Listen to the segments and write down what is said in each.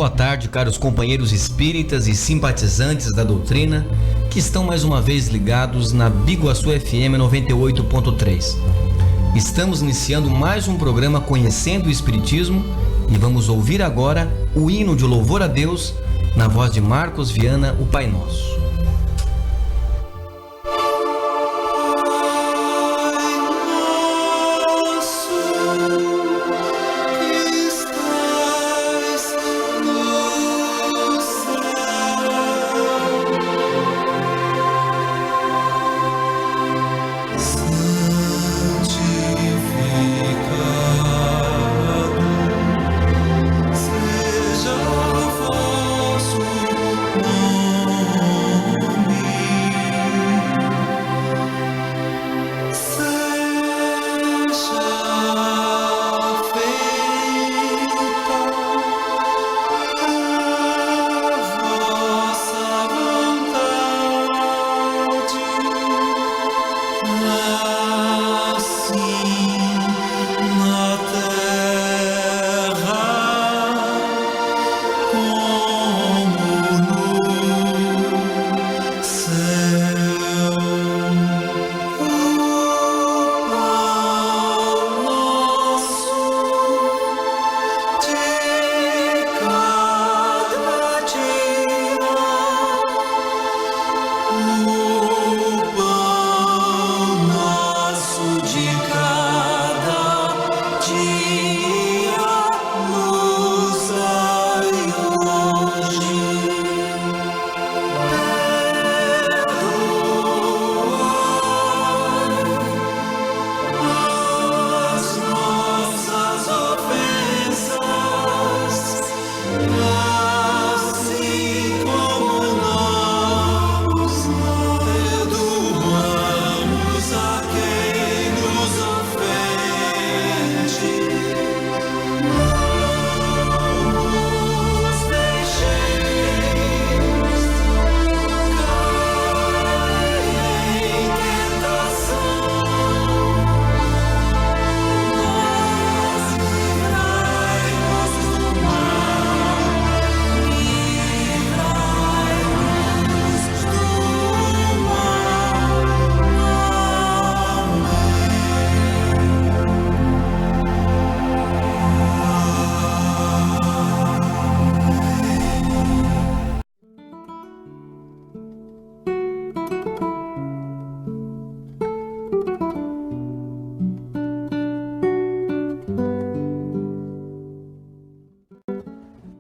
boa tarde, caros companheiros espíritas e simpatizantes da doutrina que estão mais uma vez ligados na Biguaçu FM 98.3. Estamos iniciando mais um programa Conhecendo o Espiritismo e vamos ouvir agora o hino de louvor a Deus na voz de Marcos Viana, o Pai Nosso.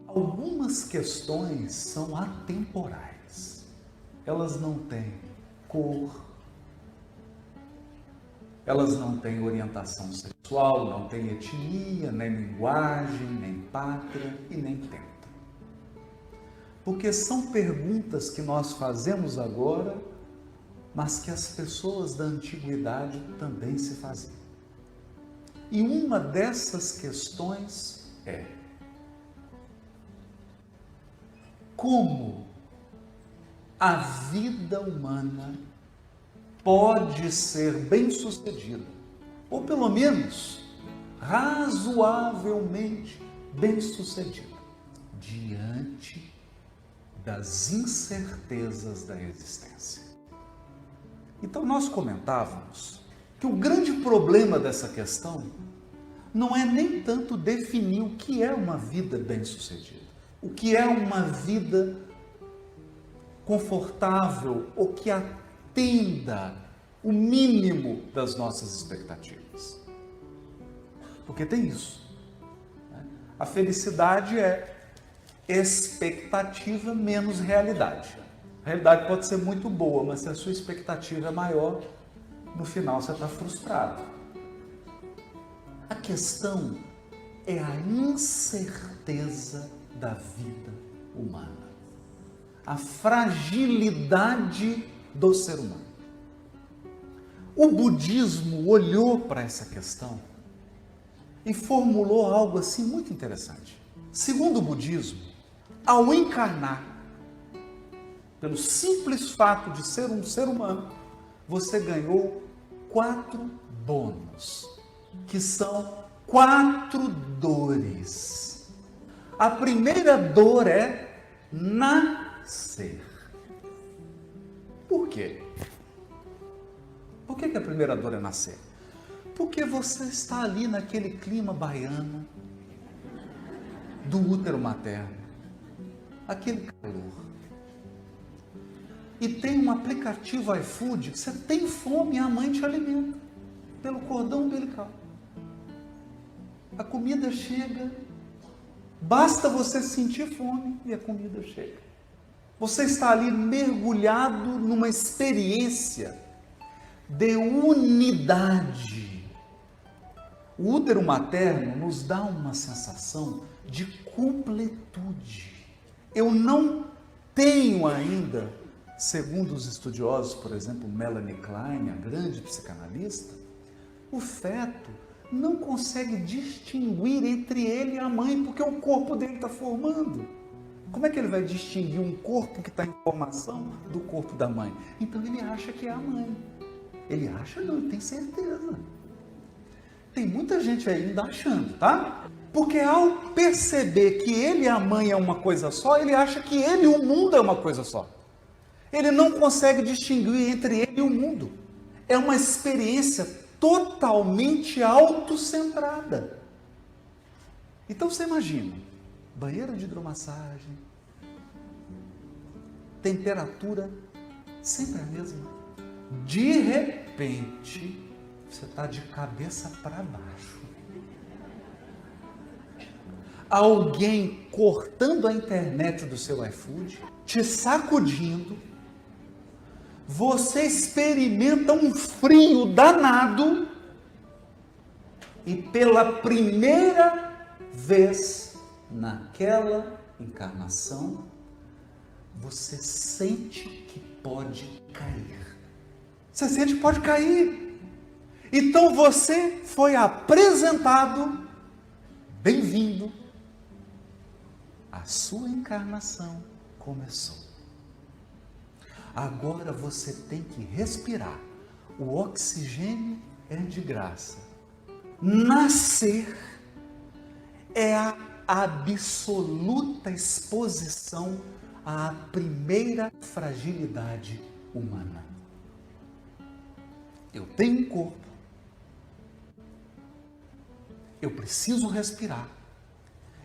Algumas questões são atemporais. Elas não têm cor, elas não têm orientação sexual, não têm etnia, nem linguagem, nem pátria e nem tempo. Porque são perguntas que nós fazemos agora, mas que as pessoas da antiguidade também se faziam. E uma dessas questões é: como a vida humana pode ser bem-sucedida, ou pelo menos razoavelmente bem-sucedida, diante das incertezas da existência. Então nós comentávamos que o grande problema dessa questão não é nem tanto definir o que é uma vida bem-sucedida, o que é uma vida confortável ou que atenda o mínimo das nossas expectativas. Porque tem isso, né? A felicidade é expectativa menos realidade. A realidade pode ser muito boa, mas se a sua expectativa é maior, no final você está frustrado. A questão é a incerteza da vida humana, a fragilidade do ser humano. O budismo olhou para essa questão e formulou algo assim muito interessante. Segundo o budismo, ao encarnar, pelo simples fato de ser um ser humano, você ganhou 4 bônus, que são 4 dores. A primeira dor é nascer. Por quê? Por que a primeira dor é nascer? Porque você está ali naquele clima baiano do útero materno, aquele calor. E tem um aplicativo iFood, você tem fome e a mãe te alimenta pelo cordão umbilical. A comida chega, basta você sentir fome e a comida chega. Você está ali mergulhado numa experiência de unidade. O útero materno nos dá uma sensação de completude. Eu não tenho ainda, segundo os estudiosos, por exemplo, Melanie Klein, a grande psicanalista, o feto não consegue distinguir entre ele e a mãe, porque o corpo dele está formando. Como é que ele vai distinguir um corpo que está em formação do corpo da mãe? Então ele acha que é a mãe. Ele acha não, ele tem certeza. Tem muita gente ainda achando, tá? Porque ao perceber que ele e a mãe é uma coisa só, ele acha que ele e o mundo é uma coisa só. Ele não consegue distinguir entre ele e o mundo. É uma experiência totalmente autocentrada. Então você imagina, banheiro de hidromassagem, temperatura sempre a mesma. De repente, você está de cabeça para baixo. Alguém cortando a internet do seu iFood, te sacudindo, você experimenta um frio danado e pela primeira vez naquela encarnação, você sente que pode cair. Você sente que pode cair. Então você foi apresentado, bem-vindo, a sua encarnação começou. Agora você tem que respirar. O oxigênio é de graça. Nascer é a absoluta exposição à primeira fragilidade humana. Eu tenho um corpo, eu preciso respirar,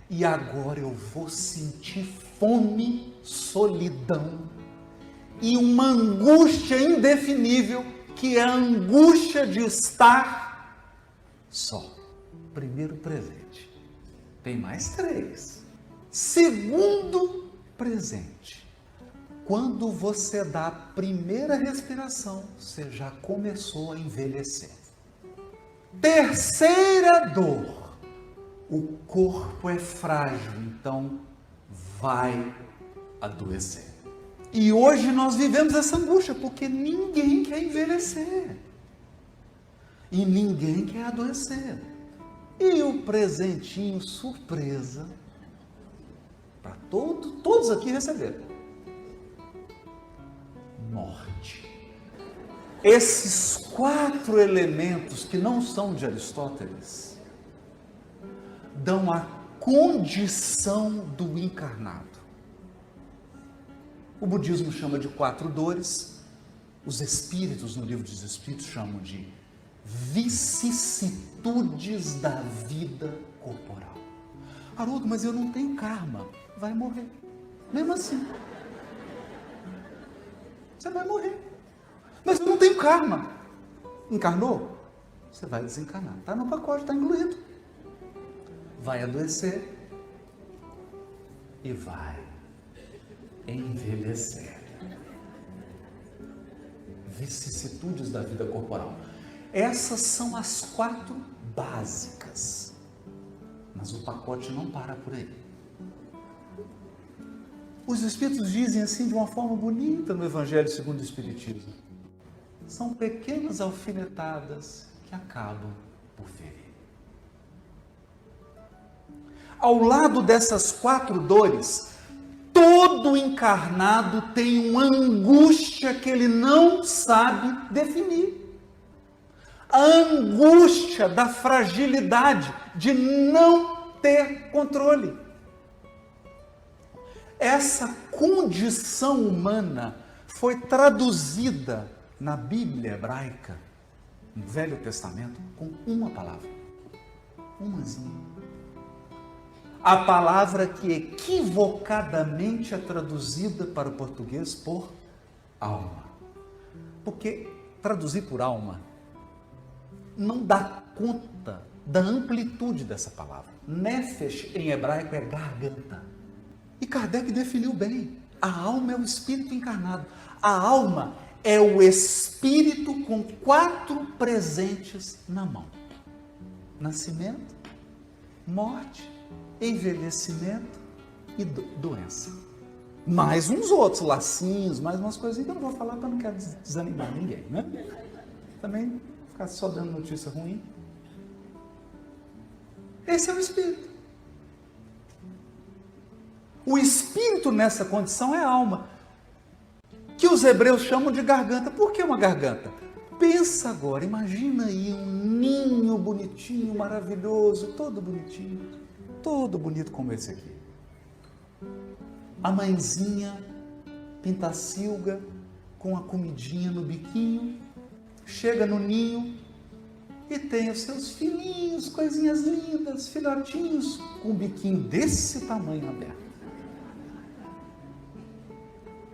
e agora eu vou sentir fome, solidão e uma angústia indefinível, que é a angústia de estar só. Primeiro presente. Tem mais 3. Segundo presente. Quando você dá a primeira respiração, você já começou a envelhecer. Terceira dor. O corpo é frágil, então vai adoecer. E hoje nós vivemos essa angústia, porque ninguém quer envelhecer. E ninguém quer adoecer. E o presentinho surpresa, para todos aqui receberam. Morte. Esses 4 elementos que não são de Aristóteles dão a condição do encarnado. O budismo chama de 4 dores, os espíritos, no livro dos espíritos, chamam de vicissitudes da vida corporal. Haroldo, mas eu não tenho karma. Vai morrer. Mesmo assim. Você vai morrer. Mas eu não tenho karma. Encarnou? Você vai desencarnar. Está no pacote, está incluído. Vai adoecer e vai envelhecer. Vicissitudes da vida corporal. Essas são as 4 básicas. Mas o pacote não para por aí. Os Espíritos dizem assim de uma forma bonita no Evangelho segundo o Espiritismo. São pequenas alfinetadas que acabam por ferir. Ao lado dessas 4 dores, todo encarnado tem uma angústia que ele não sabe definir. A angústia da fragilidade, de não ter controle. Essa condição humana foi traduzida na Bíblia hebraica, no Velho Testamento, com uma palavra. Umazinha. A palavra que equivocadamente é traduzida para o português por alma. Porque traduzir por alma não dá conta da amplitude dessa palavra. Nefesh em hebraico é garganta. E Kardec definiu bem. A alma é o espírito encarnado. A alma é o espírito com 4 presentes na mão: nascimento, morte, envelhecimento e doença. Mais uns outros lacinhos, mais umas coisinhas que eu não vou falar para não quero desanimar ninguém, né? Também ficar só dando notícia ruim. Esse é o espírito. O espírito nessa condição é a alma, que os hebreus chamam de garganta. Por que uma garganta? Pensa agora, imagina aí um ninho bonitinho, maravilhoso, todo bonitinho, todo bonito como esse aqui. A mãezinha pintacilga com a comidinha no biquinho, chega no ninho e tem os seus filhinhos, coisinhas lindas, filhotinhos, com o biquinho desse tamanho aberto.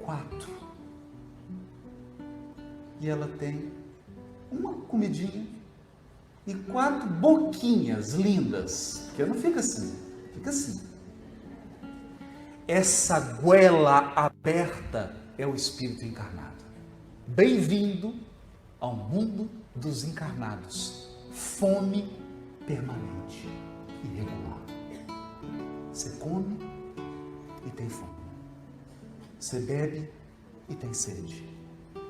4. E ela tem uma comidinha e 4 boquinhas lindas, porque não fica assim, fica assim. Essa goela aberta é o espírito encarnado. Bem-vindo ao mundo dos encarnados. Fome permanente e regular. Você come e tem fome. Você bebe e tem sede.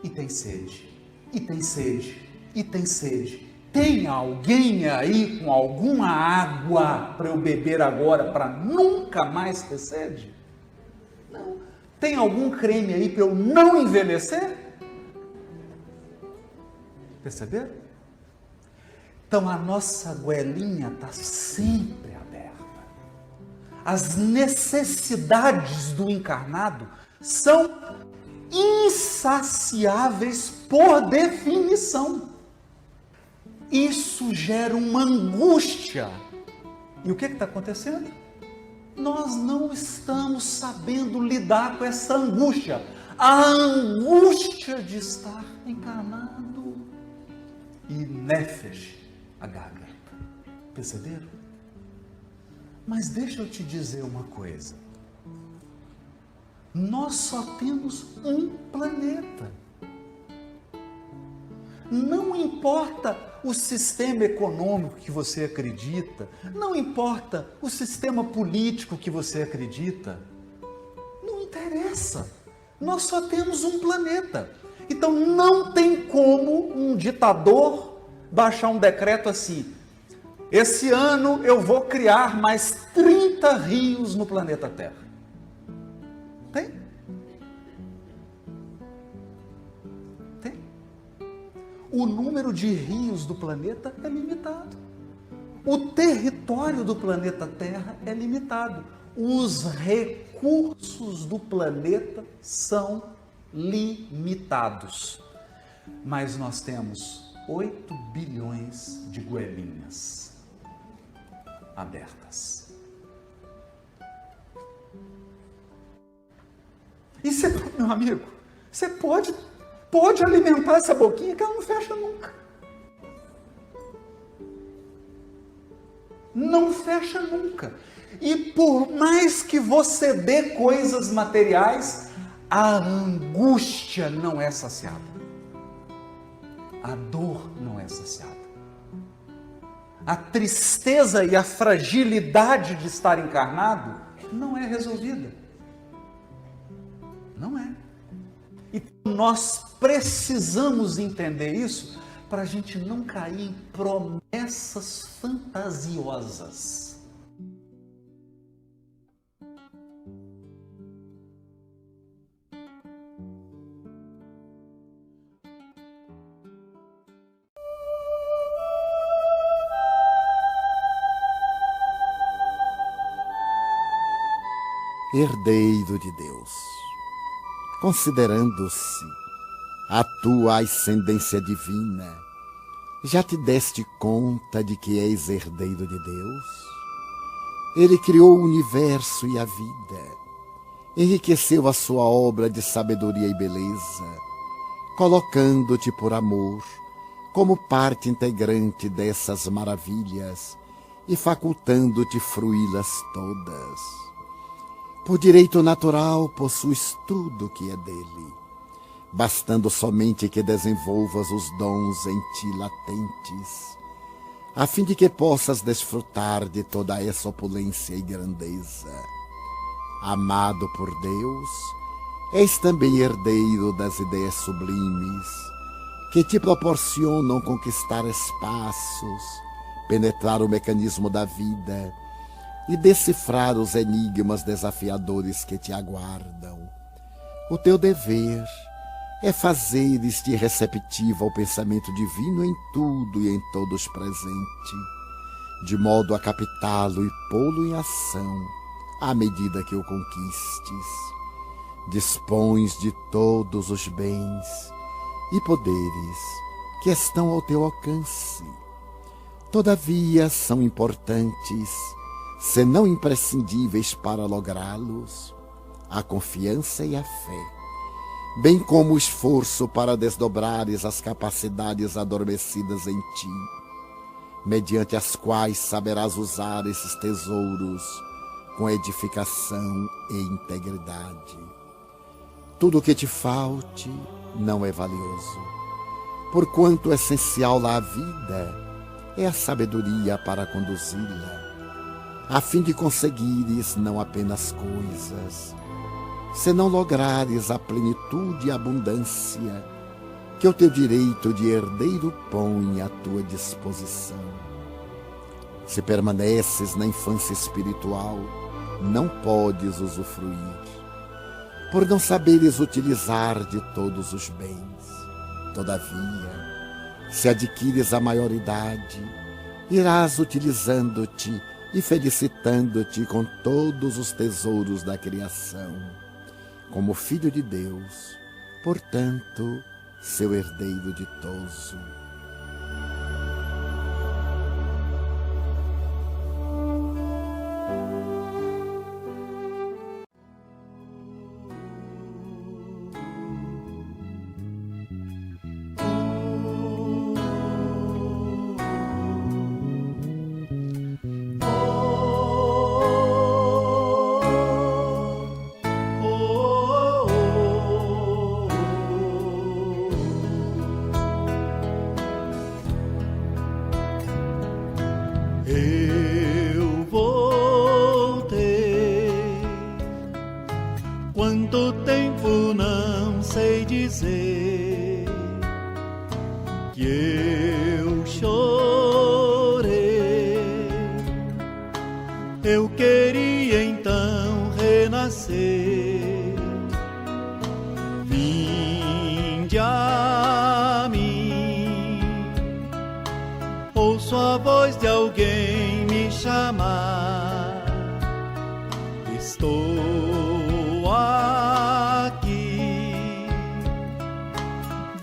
E tem sede. E tem sede. E tem sede. Tem alguém aí com alguma água para eu beber agora para nunca mais ter sede? Não. Tem algum creme aí para eu não envelhecer? Perceberam? Então a nossa goelinha está sempre aberta. As necessidades do encarnado são insaciáveis por definição. Isso gera uma angústia. E o que está acontecendo? Nós não estamos sabendo lidar com essa angústia. A angústia de estar encarnado. E nefesh, a garganta. Perceberam? Mas deixa eu te dizer uma coisa. Nós só temos um planeta. Não importa o sistema econômico que você acredita, não importa o sistema político que você acredita, não interessa. Nós só temos um planeta. Então não tem como um ditador baixar um decreto assim: esse ano eu vou criar mais 30 rios no planeta Terra. Tem? Tem. O número de rios do planeta é limitado. O território do planeta Terra é limitado. Os recursos do planeta são limitados. Mas nós temos 8 bilhões de goelinhas abertas. E você, meu amigo, você pode alimentar essa boquinha que ela não fecha nunca. Não fecha nunca. E por mais que você dê coisas materiais, a angústia não é saciada. A dor não é saciada. A tristeza e a fragilidade de estar encarnado não é resolvida. Não é. E nós precisamos entender isso para a gente não cair em promessas fantasiosas. herdeiro de Deus. Considerando-se a tua ascendência divina, já te deste conta de que és herdeiro de Deus? Ele criou o universo e a vida, enriqueceu a sua obra de sabedoria e beleza, colocando-te por amor como parte integrante dessas maravilhas e facultando-te fruí-las todas. Por direito natural possuis tudo que é dele, bastando somente que desenvolvas os dons em ti latentes, a fim de que possas desfrutar de toda essa opulência e grandeza. Amado por Deus, és também herdeiro das ideias sublimes que te proporcionam conquistar espaços, penetrar o mecanismo da vida e decifrar os enigmas desafiadores que te aguardam. O teu dever é fazeres-te receptivo ao pensamento divino em tudo e em todos presente, de modo a captá-lo e pô-lo em ação à medida que o conquistes. Dispões de todos os bens e poderes que estão ao teu alcance. Todavia são importantes, se não imprescindíveis para lográ-los, a confiança e a fé, bem como o esforço para desdobrares as capacidades adormecidas em ti, mediante as quais saberás usar esses tesouros com edificação e integridade. Tudo o que te falte não é valioso, porquanto o essencial à vida é a sabedoria para conduzi-la, a fim de conseguires não apenas coisas, se não lograres a plenitude e abundância que o teu direito de herdeiro põe à tua disposição. Se permaneces na infância espiritual, não podes usufruir, por não saberes utilizar de todos os bens. Todavia, se adquires a maioridade, irás utilizando-te e felicitando-te com todos os tesouros da criação, como filho de Deus, portanto, seu herdeiro ditoso. Eu voltei, quanto tempo não sei dizer, que eu chorei. Eu queria então renascer. Vinde a mim, ouço a voz de alguém me chamar. Estou aqui,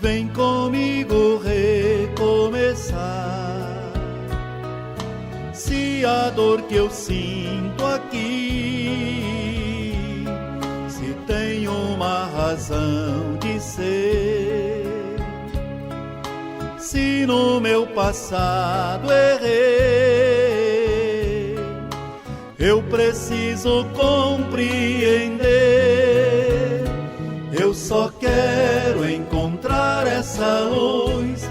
vem comigo recomeçar. Se a dor que eu sinto aqui, se tem uma razão de ser, se no meu passado errei, eu preciso compreender. Eu só quero encontrar essa luz,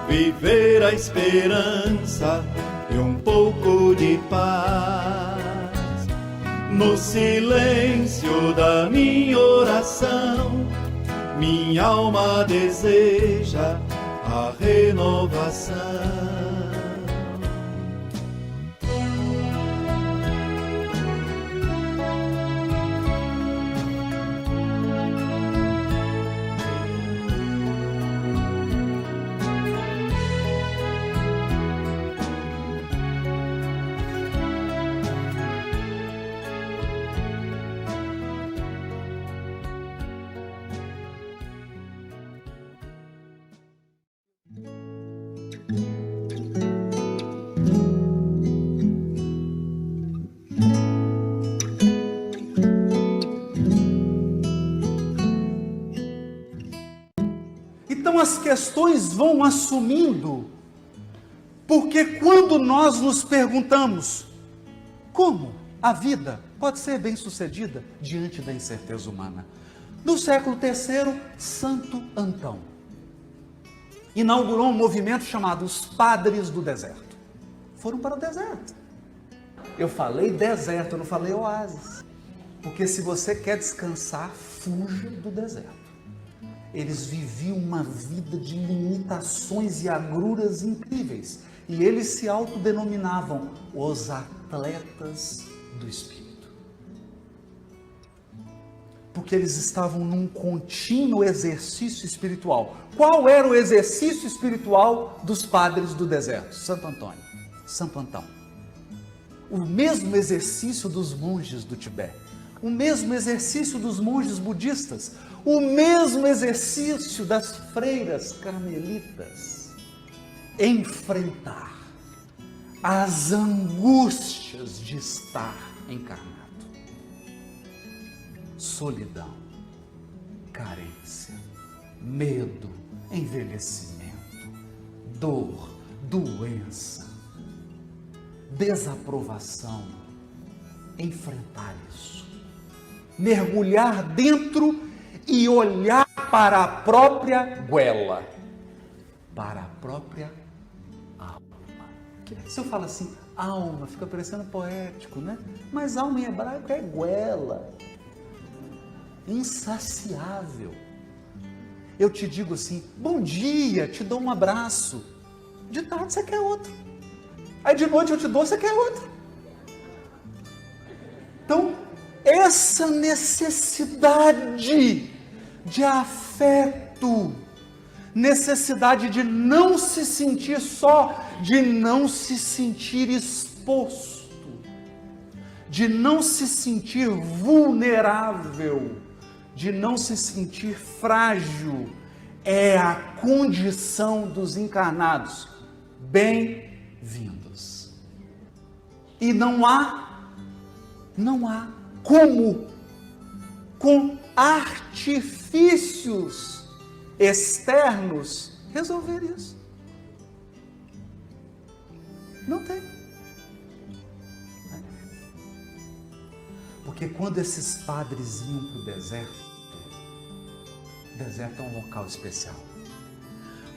viver a esperança e um pouco de paz. No silêncio da minha oração, minha alma deseja a renovação. Então as questões vão assumindo, porque quando nós nos perguntamos como a vida pode ser bem-sucedida diante da incerteza humana. No século III, Santo Antão inaugurou um movimento chamado os Padres do Deserto. Foram para o deserto. Eu falei deserto, eu não falei oásis. Porque se você quer descansar, fuja do deserto. Eles viviam uma vida de limitações e agruras incríveis. E eles se autodenominavam os atletas do Espírito. Porque eles estavam num contínuo exercício espiritual. Qual era o exercício espiritual dos padres do deserto? Santo Antônio, Santo Antão. O mesmo exercício dos monges do Tibete. O mesmo exercício dos monges budistas. O mesmo exercício das freiras carmelitas. Enfrentar as angústias de estar encarnado. Solidão, carência, medo, envelhecimento, dor, doença, desaprovação. Enfrentar isso. Mergulhar dentro e olhar para a própria goela, para a própria alma. Se eu falo assim, alma, fica parecendo poético, né? Mas alma em hebraico é goela, insaciável. Eu te digo assim, bom dia, te dou um abraço. De tarde você quer outro. Aí de noite eu te dou, você quer outro. Então, essa necessidade de afeto, necessidade de não se sentir só, de não se sentir exposto, de não se sentir vulnerável, de não se sentir frágil, é a condição dos encarnados. Bem-vindos. E não há como, com artifícios externos, resolver isso. Não tem. Porque quando esses padres iam para o deserto é um local especial.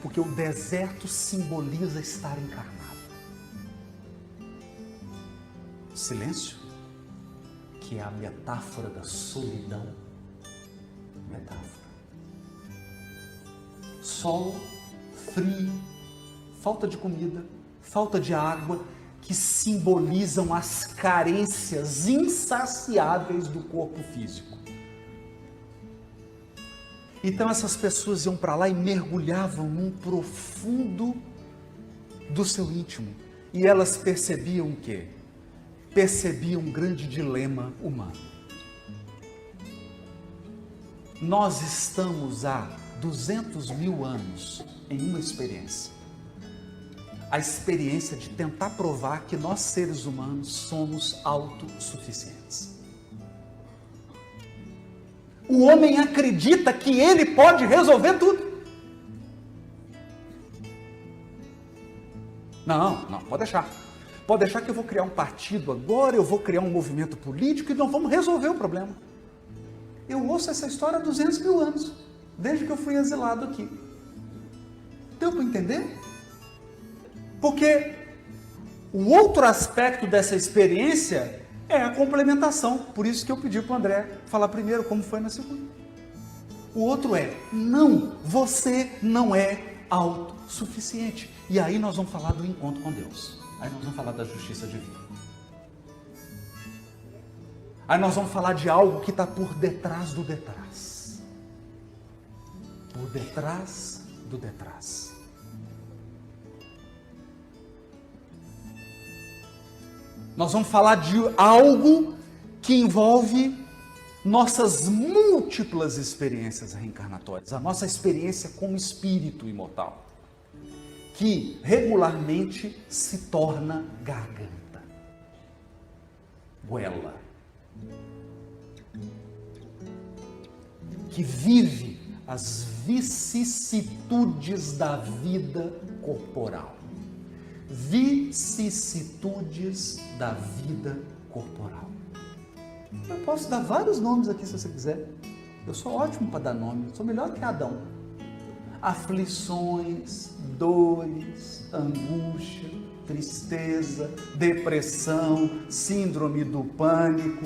Porque o deserto simboliza estar encarnado. Silêncio, que é a metáfora da solidão. Metáfora. Sol, frio, falta de comida, falta de água, que simbolizam as carências insaciáveis do corpo físico. Então essas pessoas iam para lá e mergulhavam num profundo do seu íntimo. E elas percebiam o quê? Percebiam um grande dilema humano. Nós estamos há 200 mil anos em uma experiência. A experiência de tentar provar que nós, seres humanos, somos autossuficientes. O homem acredita que ele pode resolver tudo. Não, pode deixar. Pode deixar que eu vou criar um partido agora, eu vou criar um movimento político e nós vamos resolver o problema. Eu ouço essa história há 200 mil anos, desde que eu fui exilado aqui. Deu para entender? Porque o outro aspecto dessa experiência é a complementação. Por isso que eu pedi para o André falar primeiro como foi na segunda. O outro é, não, você não é autossuficiente. E aí nós vamos falar do encontro com Deus. Aí nós vamos falar da justiça divina. Aí nós vamos falar de algo que está por detrás do detrás. Por detrás do detrás. Nós vamos falar de algo que envolve nossas múltiplas experiências reencarnatórias, a nossa experiência como espírito imortal, que regularmente se torna garganta, goela, que vive as vicissitudes da vida corporal. Vicissitudes da vida corporal. Eu posso dar vários nomes aqui se você quiser. Eu sou ótimo para dar nome, sou melhor que Adão. Aflições, dores, angústia, tristeza, depressão, síndrome do pânico.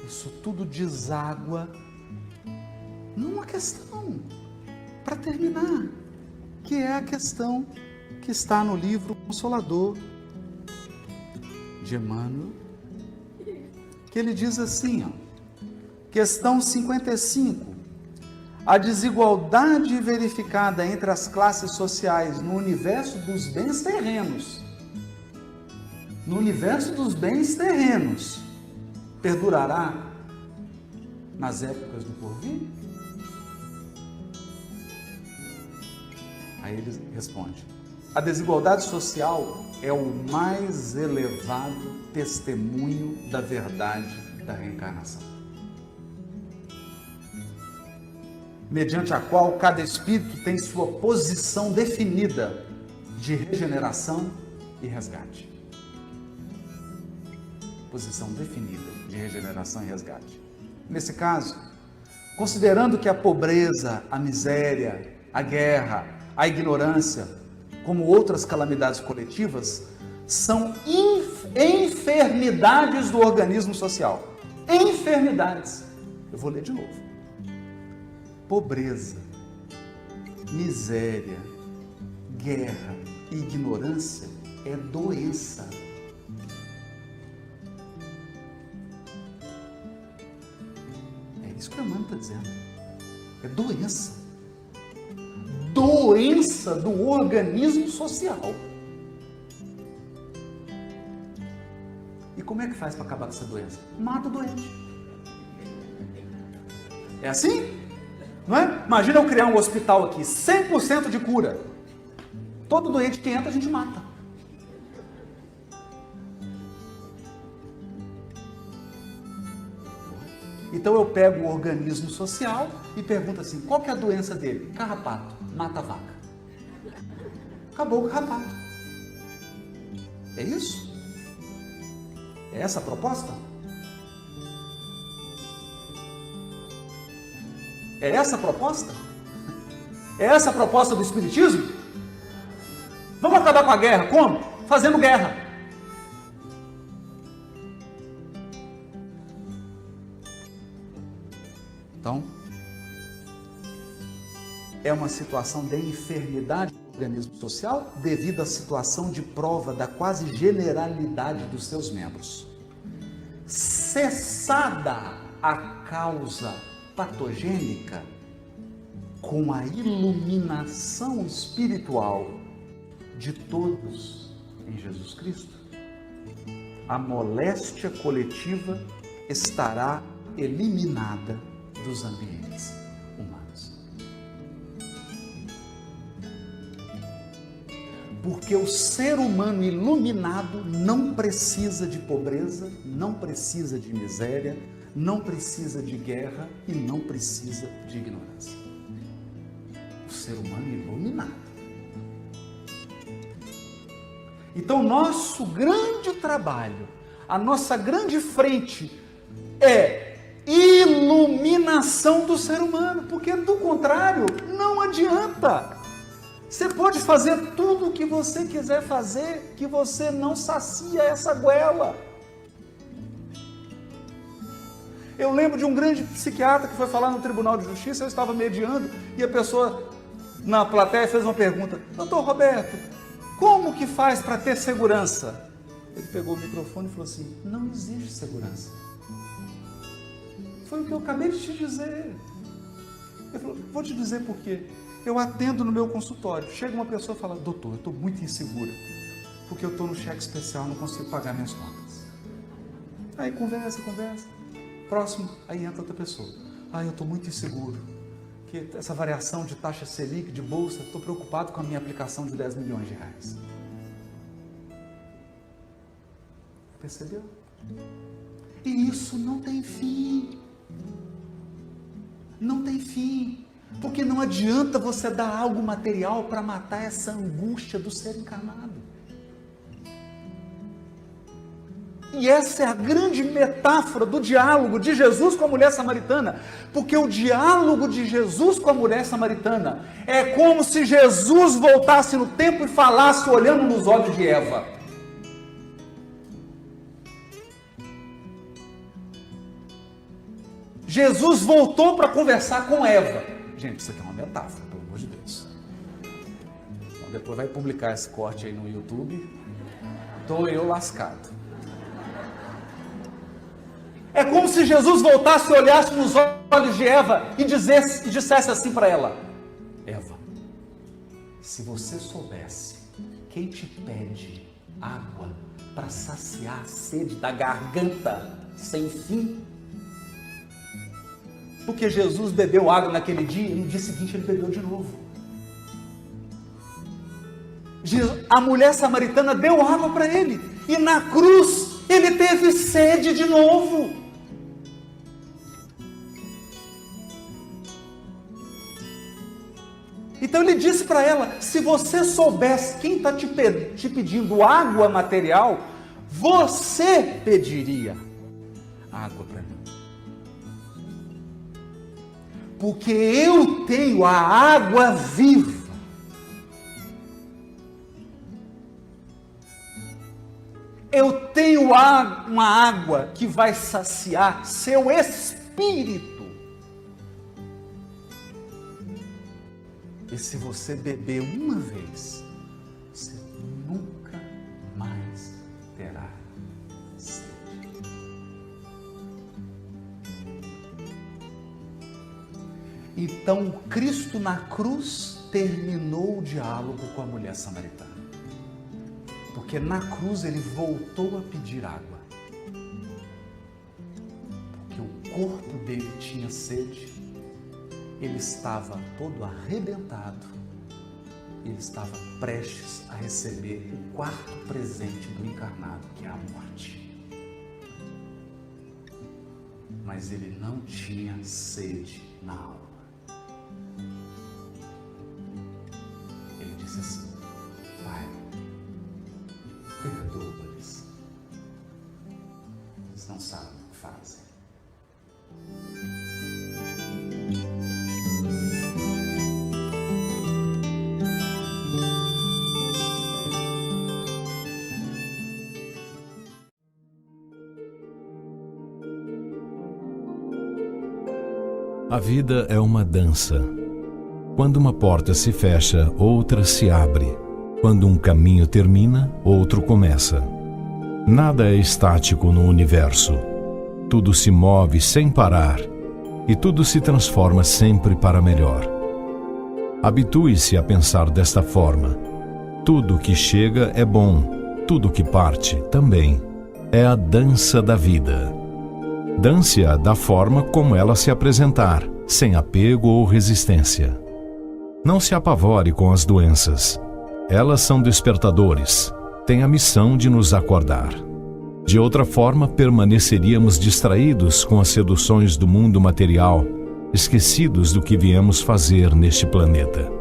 Isso tudo deságua numa questão, para terminar, que é a questão que está no livro Consolador de Emmanuel, que ele diz assim, ó, questão 55, a desigualdade verificada entre as classes sociais no universo dos bens terrenos, perdurará nas épocas do porvir? Aí ele responde, a desigualdade social é o mais elevado testemunho da verdade da reencarnação, mediante a qual cada espírito tem sua posição definida de regeneração e resgate. Posição definida de regeneração e resgate. Nesse caso, considerando que a pobreza, a miséria, a guerra, a ignorância, como outras calamidades coletivas, são enfermidades do organismo social. Enfermidades. Eu vou ler de novo. Pobreza, miséria, guerra e ignorância é doença. É isso que a Emmanuel está dizendo. É doença. Doença do organismo social. E como é que faz para acabar com essa doença? Mata o doente. É assim? Não é? Imagina eu criar um hospital aqui, 100% de cura. Todo doente que entra a gente mata. Então eu pego o organismo social e pergunto assim, qual que é a doença dele? Carrapato, mata a vaca. Acabou o carrapato. É isso? É essa a proposta? É essa a proposta? É essa a proposta do Espiritismo? Vamos acabar com a guerra. Como? Fazendo guerra. Então, é uma situação de enfermidade do organismo social devido à situação de prova da quase generalidade dos seus membros. Cessada a causa patogênica, com a iluminação espiritual de todos em Jesus Cristo, a moléstia coletiva estará eliminada dos ambientes humanos. Porque o ser humano iluminado não precisa de pobreza, não precisa de miséria, não precisa de guerra e não precisa de ignorância. O ser humano iluminado. Então, nosso grande trabalho, a nossa grande frente é iluminação do ser humano, porque do contrário, não adianta. Você pode fazer tudo o que você quiser fazer, que você não sacia essa goela. Eu lembro de um grande psiquiatra que foi falar no Tribunal de Justiça, eu estava mediando, e a pessoa na plateia fez uma pergunta, doutor Roberto, como que faz para ter segurança? Ele pegou o microfone e falou assim, não existe segurança. Foi o que eu acabei de te dizer. Ele falou, vou te dizer por quê. Eu atendo no meu consultório, chega uma pessoa e fala, doutor, eu estou muito insegura, porque eu estou no cheque especial, não consigo pagar minhas contas. Aí conversa. Próximo, aí entra outra pessoa. Eu estou muito inseguro. Que essa variação de taxa Selic, de bolsa, estou preocupado com a minha aplicação de 10 milhões de reais. Percebeu? E isso não tem fim. Não tem fim. Porque não adianta você dar algo material para matar essa angústia do ser encarnado. E essa é a grande metáfora do diálogo de Jesus com a mulher samaritana. Porque o diálogo de Jesus com a mulher samaritana é como se Jesus voltasse no tempo e falasse olhando nos olhos de Eva. Jesus voltou para conversar com Eva. Gente, isso aqui é uma metáfora, pelo amor de Deus. Então, depois vai publicar esse corte aí no YouTube. Estou eu lascado. É como se Jesus voltasse e olhasse nos olhos de Eva e dissesse assim para ela: Eva, se você soubesse quem te pede água para saciar a sede da garganta sem fim. Porque Jesus bebeu água naquele dia e no dia seguinte ele bebeu de novo. A mulher samaritana deu água para ele e na cruz ele teve sede de novo. Então ele disse para ela: se você soubesse quem está te pedindo água material, você pediria água para mim. Porque eu tenho a água viva. Eu tenho uma água que vai saciar seu espírito. E se você beber uma vez, você nunca mais terá sede. Então, Cristo na cruz terminou o diálogo com a mulher samaritana. Porque na cruz ele voltou a pedir água. Porque o corpo dele tinha sede. Ele estava todo arrebentado, ele estava prestes a receber o quarto presente do encarnado, que é a morte. Mas ele não tinha sede na alma. Ele disse assim: Pai, perdoa-lhes, eles não sabem o que fazem. A vida é uma dança. Quando uma porta se fecha, outra se abre. Quando um caminho termina, outro começa. Nada é estático no universo. Tudo se move sem parar e tudo se transforma sempre para melhor. Habitue-se a pensar desta forma. Tudo que chega é bom, tudo que parte também. É a dança da vida. Dance-a da forma como ela se apresentar, sem apego ou resistência. Não se apavore com as doenças. Elas são despertadores, têm a missão de nos acordar. De outra forma, permaneceríamos distraídos com as seduções do mundo material, esquecidos do que viemos fazer neste planeta.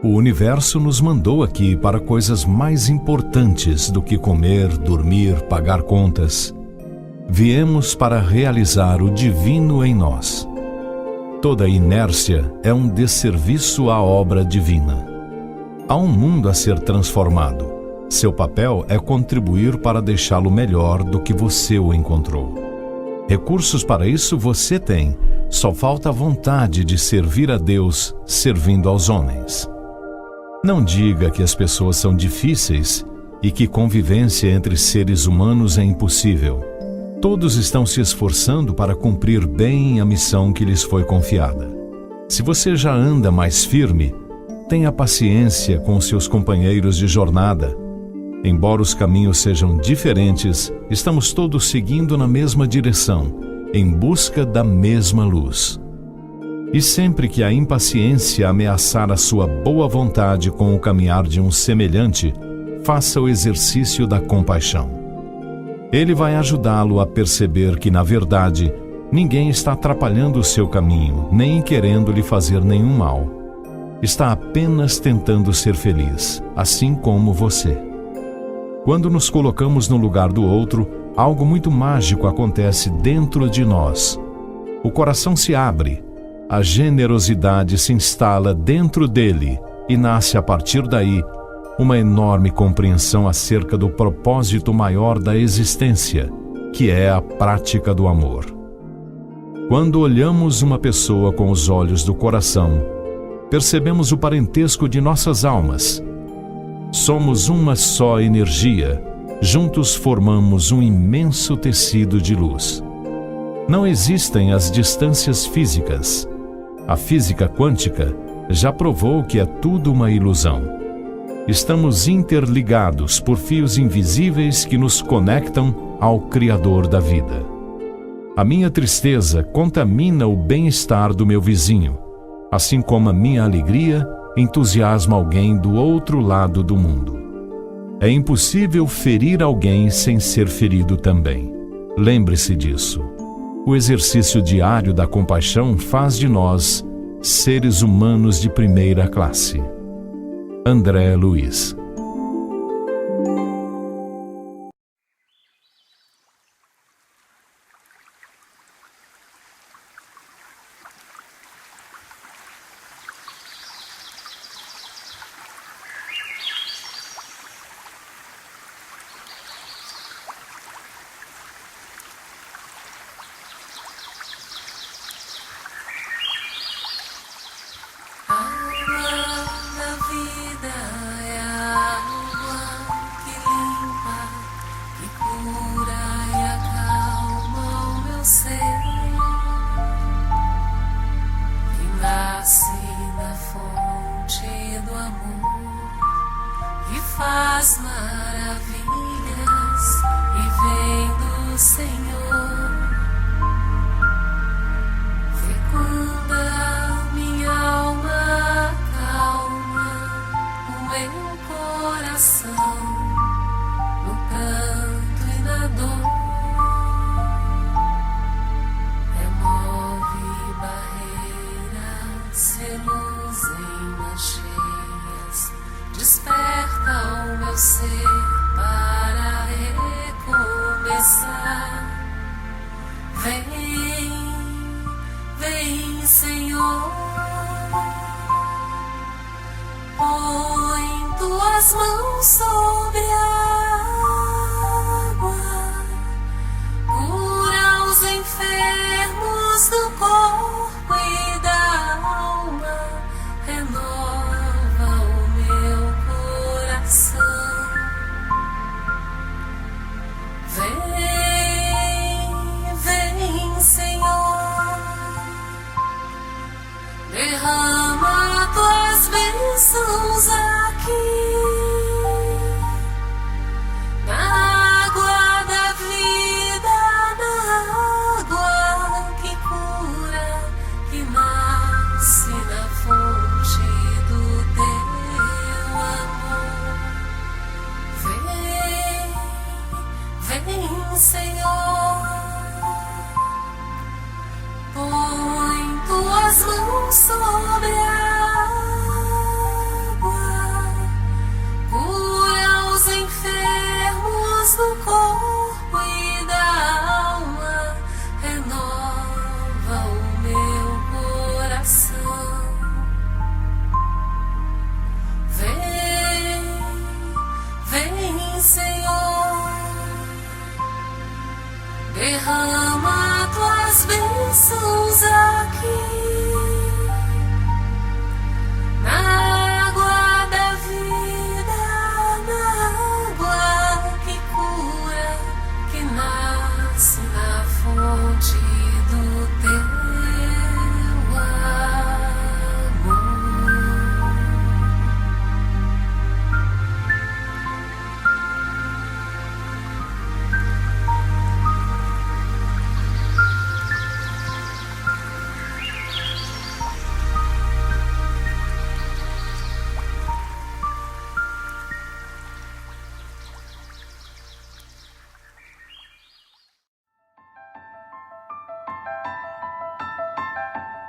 O universo nos mandou aqui para coisas mais importantes do que comer, dormir, pagar contas. Viemos para realizar o divino em nós. Toda inércia é um desserviço à obra divina. Há um mundo a ser transformado. Seu papel é contribuir para deixá-lo melhor do que você o encontrou. Recursos para isso você tem, só falta a vontade de servir a Deus servindo aos homens. Não diga que as pessoas são difíceis e que convivência entre seres humanos é impossível. Todos estão se esforçando para cumprir bem a missão que lhes foi confiada. Se você já anda mais firme, tenha paciência com seus companheiros de jornada. Embora os caminhos sejam diferentes, estamos todos seguindo na mesma direção, em busca da mesma luz. E sempre que a impaciência ameaçar a sua boa vontade com o caminhar de um semelhante, faça o exercício da compaixão. Ele vai ajudá-lo a perceber que, na verdade, ninguém está atrapalhando o seu caminho, nem querendo lhe fazer nenhum mal. Está apenas tentando ser feliz, assim como você. Quando nos colocamos no lugar do outro, algo muito mágico acontece dentro de nós. O coração se abre, a generosidade se instala dentro dele e nasce a partir daí uma enorme compreensão acerca do propósito maior da existência, que é a prática do amor. Quando olhamos uma pessoa com os olhos do coração, percebemos o parentesco de nossas almas. Somos uma só energia, juntos formamos um imenso tecido de luz. Não existem as distâncias físicas. A física quântica já provou que é tudo uma ilusão. Estamos interligados por fios invisíveis que nos conectam ao Criador da vida. A minha tristeza contamina o bem-estar do meu vizinho, assim como a minha alegria entusiasma alguém do outro lado do mundo. É impossível ferir alguém sem ser ferido também. Lembre-se disso. O exercício diário da compaixão faz de nós seres humanos de primeira classe. André Luiz.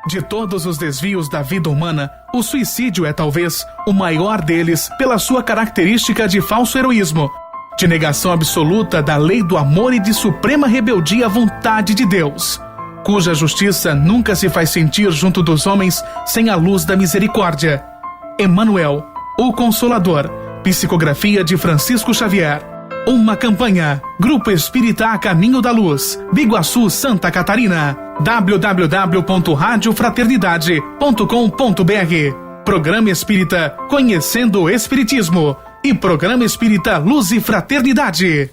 De todos os desvios da vida humana, o suicídio é talvez o maior deles pela sua característica de falso heroísmo, de negação absoluta da lei do amor e de suprema rebeldia à vontade de Deus, cuja justiça nunca se faz sentir junto dos homens sem a luz da misericórdia. Emmanuel, o Consolador, psicografia de Francisco Xavier. Uma campanha. Grupo Espírita A Caminho da Luz, Biguaçu, Santa Catarina. www.radiofraternidade.com.br. Programa Espírita Conhecendo o Espiritismo e Programa Espírita Luz e Fraternidade.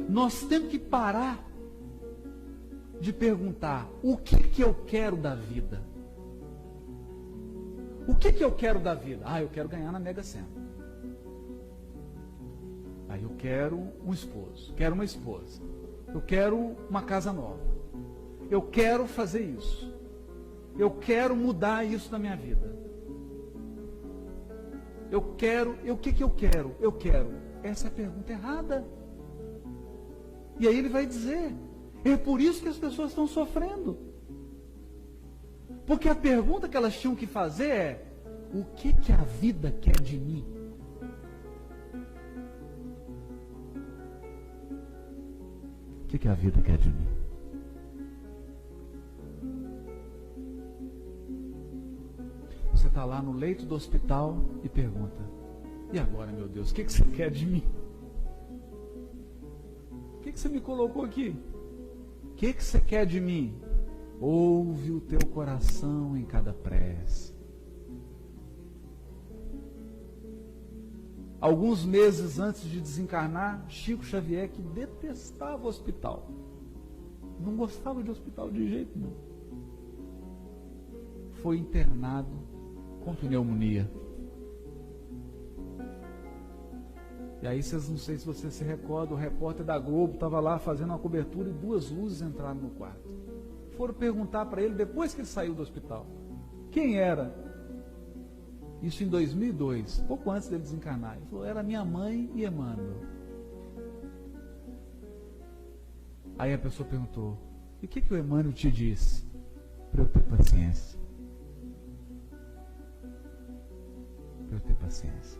Nós temos que parar de perguntar o que eu quero da vida. O que eu quero da vida? Eu quero ganhar na Mega Sena. Aí eu quero um esposo, quero uma esposa. Eu quero uma casa nova. Eu quero fazer isso. Eu quero mudar isso na minha vida. Eu quero, o que eu quero? Eu quero. Essa é a pergunta errada. E aí ele vai dizer, é por isso que as pessoas estão sofrendo. Porque a pergunta que elas tinham que fazer é, o que a vida quer de mim? O que a vida quer de mim? Você está lá no leito do hospital e pergunta, e agora, meu Deus, o que você quer de mim? O que você me colocou aqui? O que você quer de mim? Ouve o teu coração em cada prece. Alguns meses antes de desencarnar, Chico Xavier, que detestava o hospital, não gostava de hospital de jeito nenhum, foi internado com pneumonia. E aí, não sei se você se recorda, o repórter da Globo estava lá fazendo uma cobertura e 2 luzes entraram no quarto. Foram perguntar para ele, depois que ele saiu do hospital, quem era? Isso em 2002, pouco antes dele desencarnar. Ele falou, era minha mãe e Emmanuel. Aí a pessoa perguntou, e o que o Emmanuel te disse? Para eu ter paciência. Para eu ter paciência.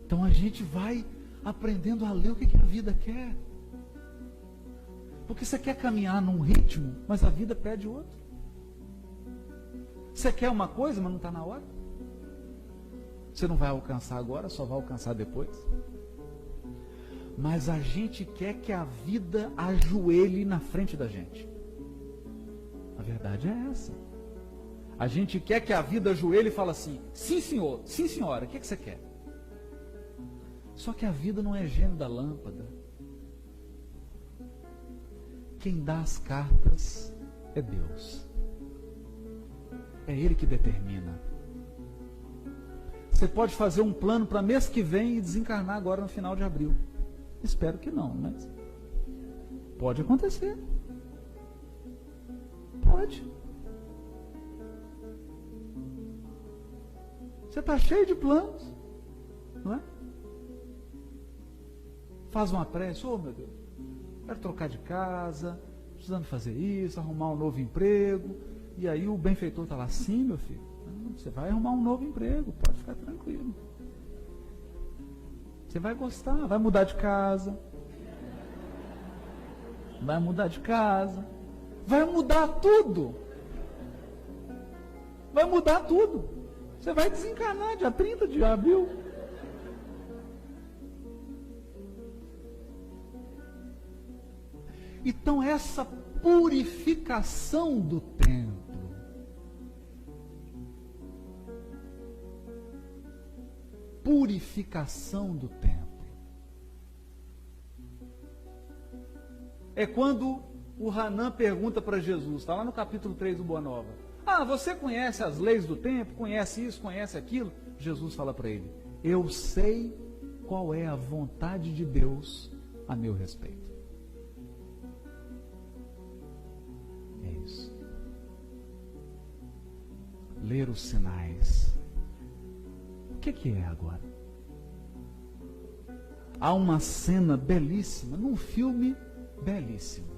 Então a gente vai aprendendo a ler o que a vida quer. Porque você quer caminhar num ritmo, mas a vida pede outro. Você quer uma coisa, mas não está na hora. Você não vai alcançar agora, só vai alcançar depois. Mas a gente quer que a vida ajoelhe na frente da gente. A verdade é essa. A gente quer que a vida ajoelhe e fale assim, sim senhor, sim senhora, o que você quer? Só que a vida não é gênio da lâmpada. Quem dá as cartas é Deus. É Ele que determina. Você pode fazer um plano para mês que vem e desencarnar agora no final de abril. Espero que não, mas pode acontecer. Pode. Você está cheio de planos, não é? Faz uma prece, meu Deus, quero trocar de casa, precisando fazer isso, arrumar um novo emprego. E aí o benfeitor está lá, sim, meu filho, você vai arrumar um novo emprego, pode ficar tranquilo. Você vai gostar, vai mudar de casa. Vai mudar de casa. Vai mudar tudo. Vai mudar tudo. Você vai desencarnar dia 30 de abril. Então essa purificação do templo, purificação do templo, é quando o Hanan pergunta para Jesus, está lá no capítulo 3 do Boa Nova, você conhece as leis do templo, conhece isso, conhece aquilo? Jesus fala para ele, eu sei qual é a vontade de Deus a meu respeito. ler os sinais. O que é agora? Há uma cena belíssima, num filme belíssimo.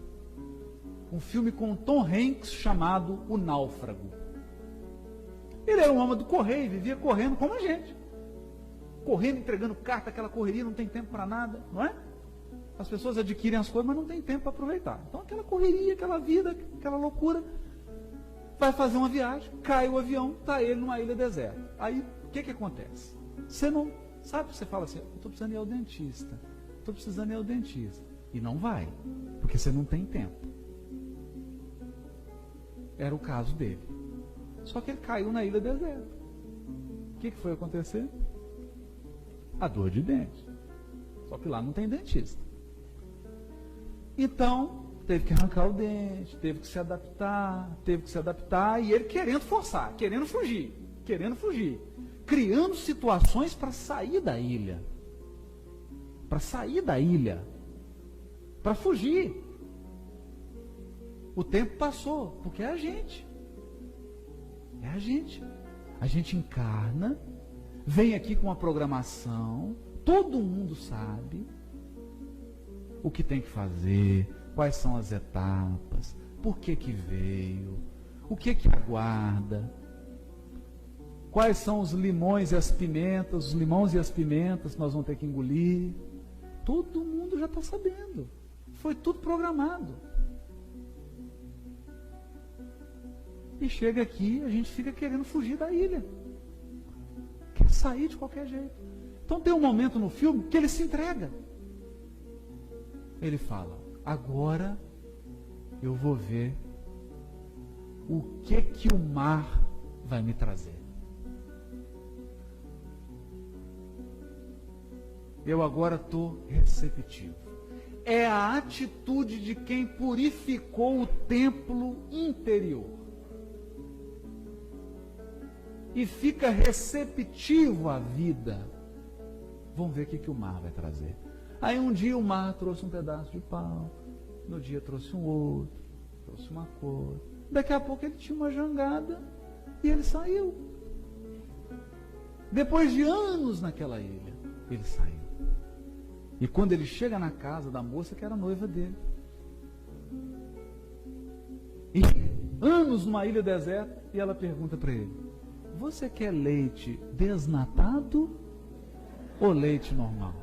Um filme com Tom Hanks chamado O Náufrago. Ele era um homem do correio, vivia correndo como a gente. Correndo, entregando carta, aquela correria, não tem tempo para nada, não é? As pessoas adquirem as coisas, mas não tem tempo para aproveitar. Então aquela correria, aquela vida, aquela loucura. Vai fazer uma viagem, cai o avião, está ele numa ilha deserta. Aí, o que acontece? Você não sabe, você fala assim, eu estou precisando ir ao dentista. Estou precisando ir ao dentista. E não vai, porque você não tem tempo. Era o caso dele. Só que ele caiu na ilha deserta. O que foi acontecer? A dor de dente. Só que lá não tem dentista. Então, teve que arrancar o dente, teve que se adaptar, e ele querendo forçar, querendo fugir, criando situações para sair da ilha. Para fugir. O tempo passou, porque é a gente. A gente encarna, vem aqui com uma programação, todo mundo sabe o que tem que fazer, quais são as etapas, por que veio, o que aguarda, quais são os limões e as pimentas que nós vamos ter que engolir. Todo mundo já está sabendo, foi tudo programado. E chega aqui, a gente fica querendo fugir da ilha, quer sair de qualquer jeito. Então tem um momento no filme que ele se entrega. Ele fala, agora eu vou ver o que o mar vai me trazer. Eu agora estou receptivo. É a atitude de quem purificou o templo interior. E fica receptivo à vida. Vamos ver o que o mar vai trazer. Aí um dia o mar trouxe um pedaço de pau, no dia trouxe um outro, trouxe uma cor. Daqui a pouco ele tinha uma jangada e ele saiu. Depois de anos naquela ilha, ele saiu. E quando ele chega na casa da moça que era noiva dele, e anos numa ilha deserta, e ela pergunta para ele, você quer leite desnatado ou leite normal?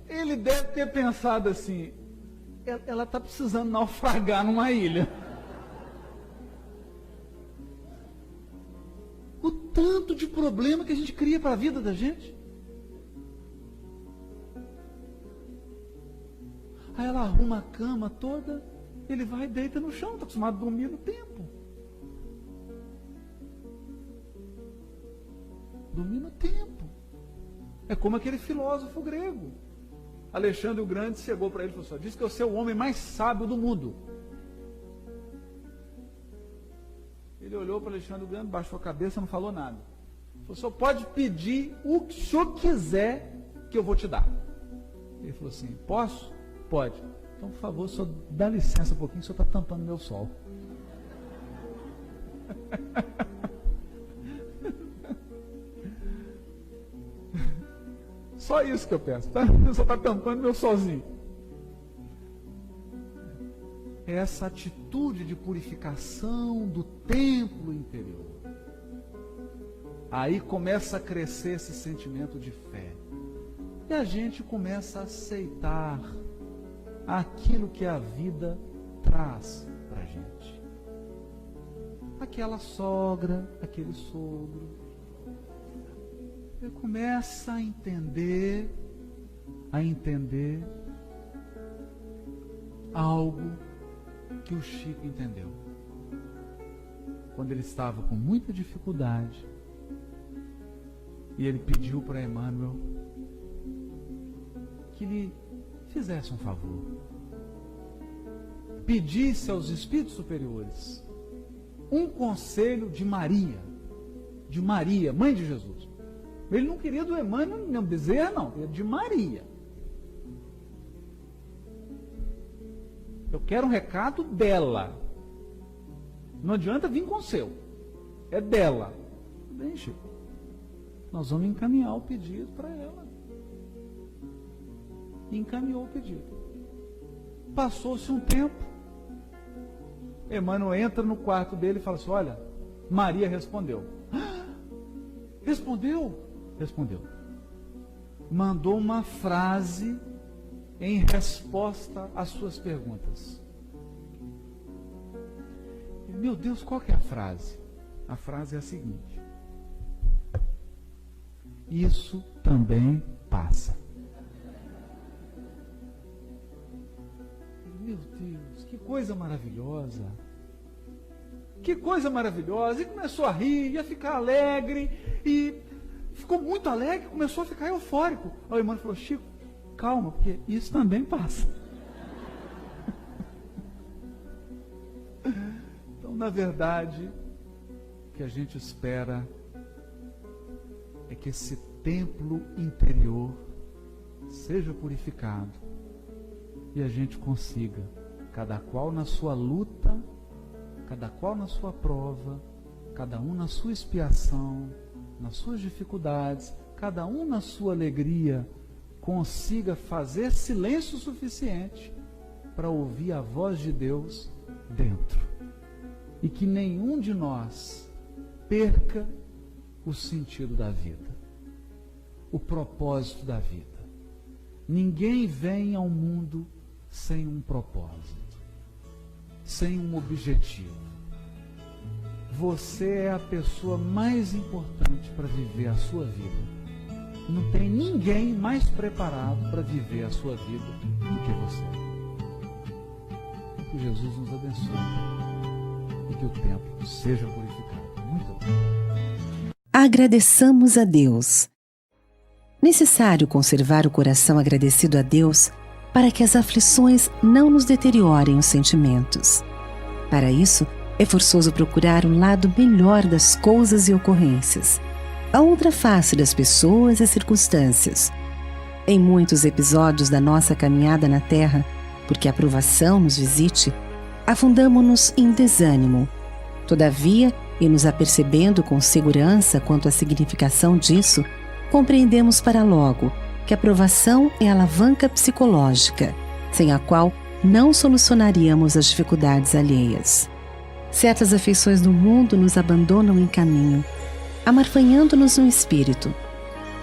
Ele deve ter pensado assim, ela está precisando naufragar numa ilha. O tanto de problema que a gente cria para a vida da gente. Aí ela arruma a cama toda, ele vai e deita no chão, está acostumado a dormir no tempo. Dormir no tempo. É como aquele filósofo grego. Alexandre o Grande chegou para ele e falou assim, diz que eu sou o homem mais sábio do mundo. Ele olhou para Alexandre o Grande, baixou a cabeça, não falou nada. Ele falou, o senhor pode pedir o que o senhor quiser que eu vou te dar. Ele falou assim, posso? Pode. Então, por favor, o senhor dá licença um pouquinho, o senhor está tampando meu sol. Só isso que eu peço, tá? O senhor está tampando meu solzinho. Essa atitude de purificação do templo interior. Aí começa a crescer esse sentimento de fé. E a gente começa a aceitar aquilo que a vida traz para a gente. Aquela sogra, aquele sogro. Ele começa a entender algo que o Chico entendeu. Quando ele estava com muita dificuldade, e ele pediu para Emmanuel que lhe fizesse um favor. Pedisse aos espíritos superiores um conselho de Maria, mãe de Jesus. Ele não queria do Emmanuel, não Bezerra, não, queria de Maria. Eu quero um recado dela. Não adianta vir com o seu. É dela. Bem, Chico, nós vamos encaminhar o pedido para ela. Encaminhou o pedido. Passou-se um tempo. Emmanuel entra no quarto dele e fala assim: olha, Maria respondeu. Respondeu? Respondeu. Mandou uma frase em resposta às suas perguntas. Meu Deus, qual que é a frase? A frase é a seguinte: isso também passa. Meu Deus, que coisa maravilhosa. Que coisa maravilhosa. E começou a rir, ia ficar alegre. E ficou muito alegre, começou a ficar eufórico. Aí o irmão falou: Chico, calma, porque isso também passa. Então, na verdade, o que a gente espera é que esse templo interior seja purificado e a gente consiga, cada qual na sua luta, cada qual na sua prova, cada um na sua expiação, nas suas dificuldades, cada um na sua alegria, consiga fazer silêncio suficiente para ouvir a voz de Deus dentro. E que nenhum de nós perca o sentido da vida, o propósito da vida. Ninguém vem ao mundo sem um propósito, sem um objetivo. Você é a pessoa mais importante para viver a sua vida. Não tem ninguém mais preparado para viver a sua vida do que você. Que Jesus nos abençoe e que o templo seja purificado. Muito bem. Agradeçamos a Deus. Necessário conservar o coração agradecido a Deus para que as aflições não nos deteriorem os sentimentos. Para isso, é forçoso procurar o lado melhor das coisas e ocorrências, a outra face das pessoas e circunstâncias. Em muitos episódios da nossa caminhada na Terra, porque a provação nos visite, afundamo-nos em desânimo. Todavia, e nos apercebendo com segurança quanto à significação disso, compreendemos para logo que a provação é a alavanca psicológica, sem a qual não solucionaríamos as dificuldades alheias. Certas afeições do mundo nos abandonam em caminho, amarfanhando-nos no espírito.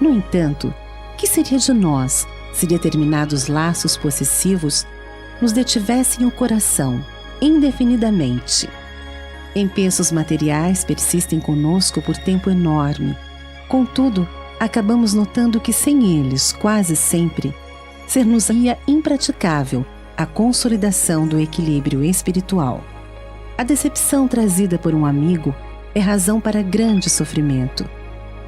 No entanto, que seria de nós se determinados laços possessivos nos detivessem o coração indefinidamente? Empeços materiais persistem conosco por tempo enorme. Contudo, acabamos notando que sem eles, quase sempre, ser-nos-ia impraticável a consolidação do equilíbrio espiritual. A decepção trazida por um amigo é razão para grande sofrimento.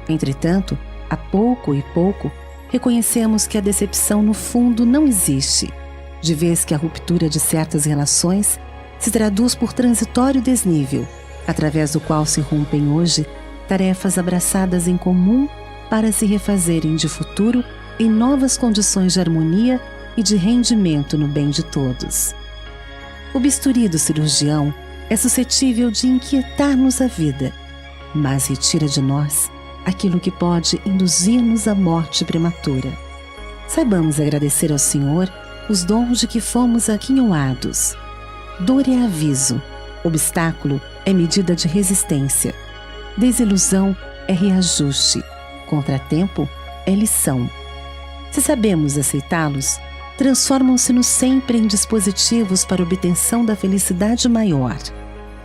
Entretanto, a pouco e pouco, reconhecemos que a decepção no fundo não existe, de vez que a ruptura de certas relações se traduz por transitório desnível, através do qual se rompem hoje tarefas abraçadas em comum para se refazerem de futuro em novas condições de harmonia e de rendimento no bem de todos. O bisturi do cirurgião é suscetível de inquietar-nos a vida, mas retira de nós aquilo que pode induzir-nos à morte prematura. Saibamos agradecer ao Senhor os dons de que fomos aquinhoados. Dor é aviso, obstáculo é medida de resistência, desilusão é reajuste, contratempo é lição. Se sabemos aceitá-los, transformam-se-nos sempre em dispositivos para a obtenção da felicidade maior.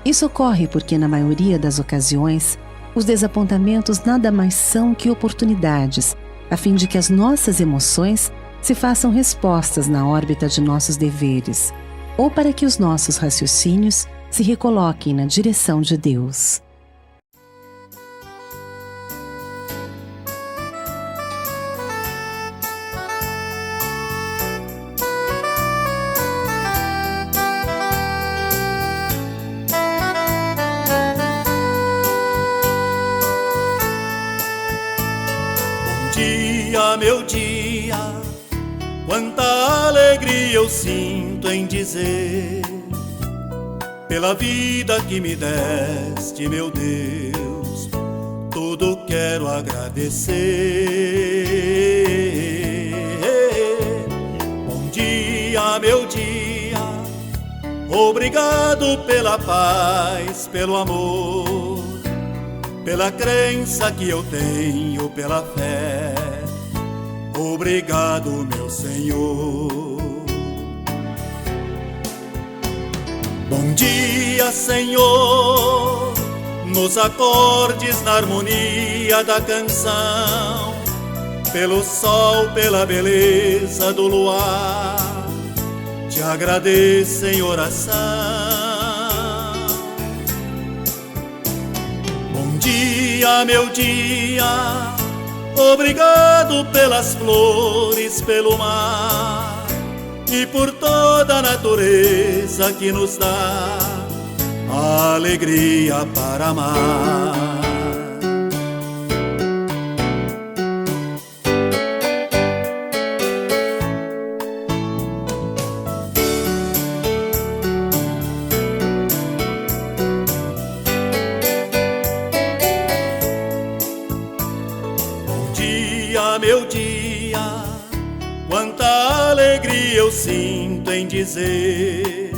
Isso ocorre porque, na maioria das ocasiões, os desapontamentos nada mais são que oportunidades, a fim de que as nossas emoções se façam respostas na órbita de nossos deveres, ou para que os nossos raciocínios se recoloquem na direção de Deus. Meu dia, quanta alegria eu sinto em dizer, pela vida que me deste, meu Deus, tudo quero agradecer. Bom dia, meu dia, obrigado pela paz, pelo amor, pela crença que eu tenho, pela fé. Obrigado, meu Senhor. Bom dia, Senhor, nos acordes, na harmonia da canção, pelo sol, pela beleza do luar, te agradeço em oração. Bom dia, meu dia, obrigado pelas flores, pelo mar e por toda a natureza que nos dá a alegria para amar. Meu dia, quanta alegria eu sinto em dizer,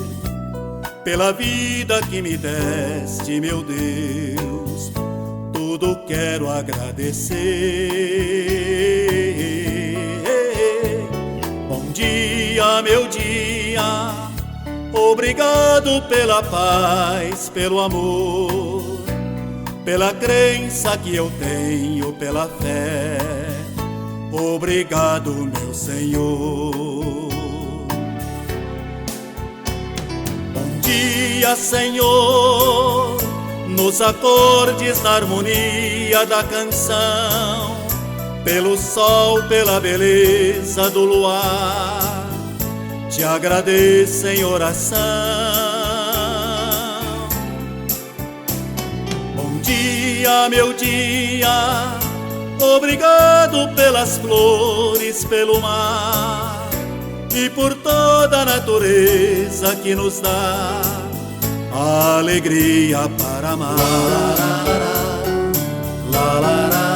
pela vida que me deste, meu Deus, tudo quero agradecer. Bom dia, meu dia, obrigado pela paz, pelo amor, pela crença que eu tenho, pela fé. Obrigado, meu Senhor. Bom dia, Senhor, nos acordes, na harmonia da canção, pelo sol, pela beleza do luar, te agradeço em oração. Bom dia, meu dia, obrigado pelas flores, pelo mar e por toda a natureza que nos dá a alegria para amar. La, la, la.